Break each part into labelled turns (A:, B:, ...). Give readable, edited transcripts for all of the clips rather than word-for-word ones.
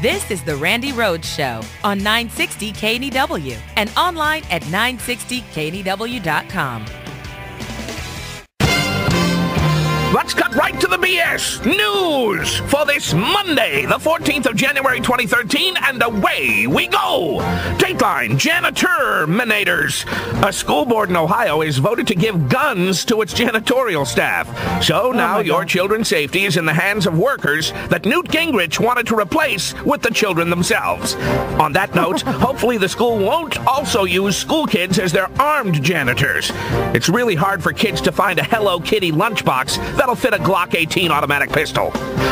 A: This is the Randi Rhodes Show on 960 KNEW and online at 960KNEW.com.
B: Let's cut right to the BS news for this Monday, the 14th of January, 2013, and away we go. Dateline, janitor-minators. A school board in Ohio is voted to give guns to its janitorial staff. So now your children's safety is in the hands of workers that Newt Gingrich wanted to replace with the children themselves. On that note, hopefully the school won't also use school kids as their armed janitors. It's really hard for kids to find a Hello Kitty lunchbox that'll fit a Glock 18 automatic pistol.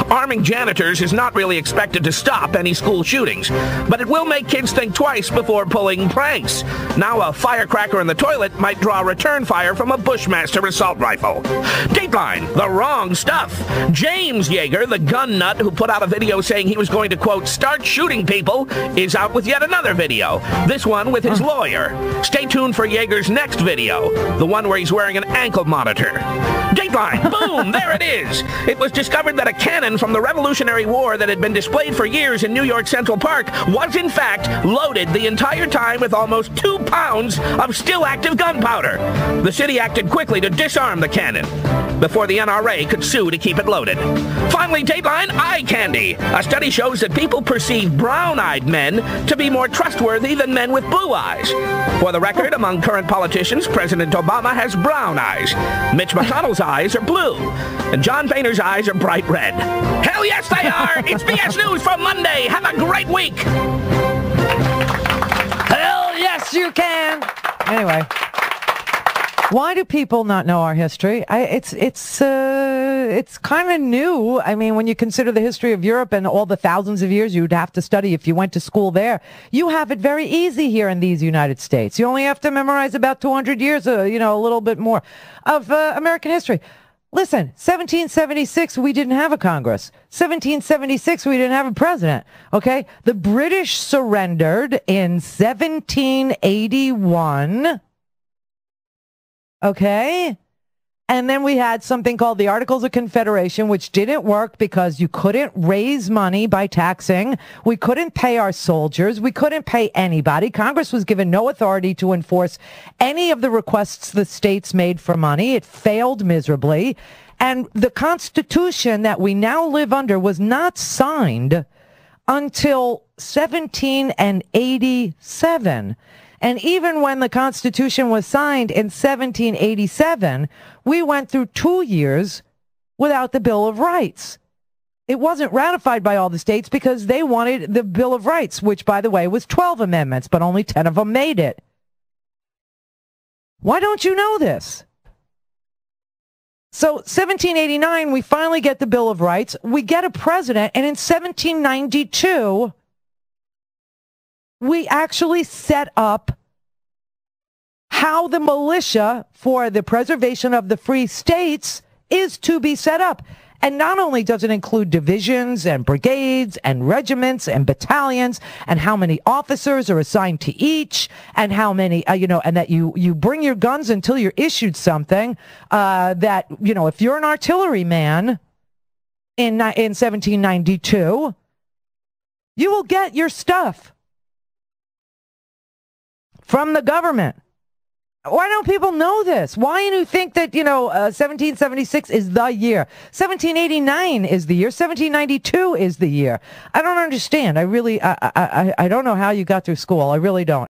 B: Arming janitors is not really expected to stop any school shootings, but it will make kids think twice before pulling pranks. Now a firecracker in the toilet might draw return fire from a Bushmaster assault rifle. Dateline, the wrong stuff. James Yeager, the gun nut who put out a video saying he was going to, quote, start shooting people, is out with yet another video. This one with his lawyer. Stay tuned for Yeager's next video, the one where he's wearing an ankle monitor. Dateline, boom! There it is. It was discovered that a cannon from the Revolutionary War that had been displayed for years in New York Central Park was in fact loaded the entire time with almost 2 pounds of still active gunpowder. The city acted quickly to disarm the cannon before the NRA could sue to keep it loaded. Finally, Dateline, eye candy. A study shows that people perceive brown-eyed men to be more trustworthy than men with blue eyes. For the record, among current politicians, President Obama has brown eyes. Mitch McConnell's eyes are blue. And John Boehner's eyes are bright red. Hell yes, they are! It's BS News for Monday. Have a great week.
C: Hell yes, you can. Anyway, why do people not know our history? It's kind of new. I mean, when you consider the history of Europe and all the thousands of years you'd have to study if you went to school there, you have it very easy here in these United States. You only have to memorize about 200 years, a little bit more of American history. Listen, 1776, we didn't have a Congress. 1776, we didn't have a president. Okay? The British surrendered in 1781. Okay? And then we had something called the Articles of Confederation, which didn't work because you couldn't raise money by taxing. We couldn't pay our soldiers. We couldn't pay anybody. Congress was given no authority to enforce any of the requests the states made for money. It failed miserably. And the Constitution that we now live under was not signed until 1787. And even when the Constitution was signed in 1787, we went through 2 years without the Bill of Rights. It wasn't ratified by all the states because they wanted the Bill of Rights, which, by the way, was 12 amendments, but only 10 of them made it. Why don't you know this? So 1789, we finally get the Bill of Rights. We get a president, and in 1792... we actually set up how the militia for the preservation of the free states is to be set up. And not only does it include divisions and brigades and regiments and battalions and how many officers are assigned to each and how many, and that you bring your guns until you're issued something that, if you're an artilleryman in 1792, you will get your stuff from the government. Why don't people know this? Why do you think that, 1776 is the year? 1789 is the year. 1792 is the year. I don't understand. I don't know how you got through school. I really don't.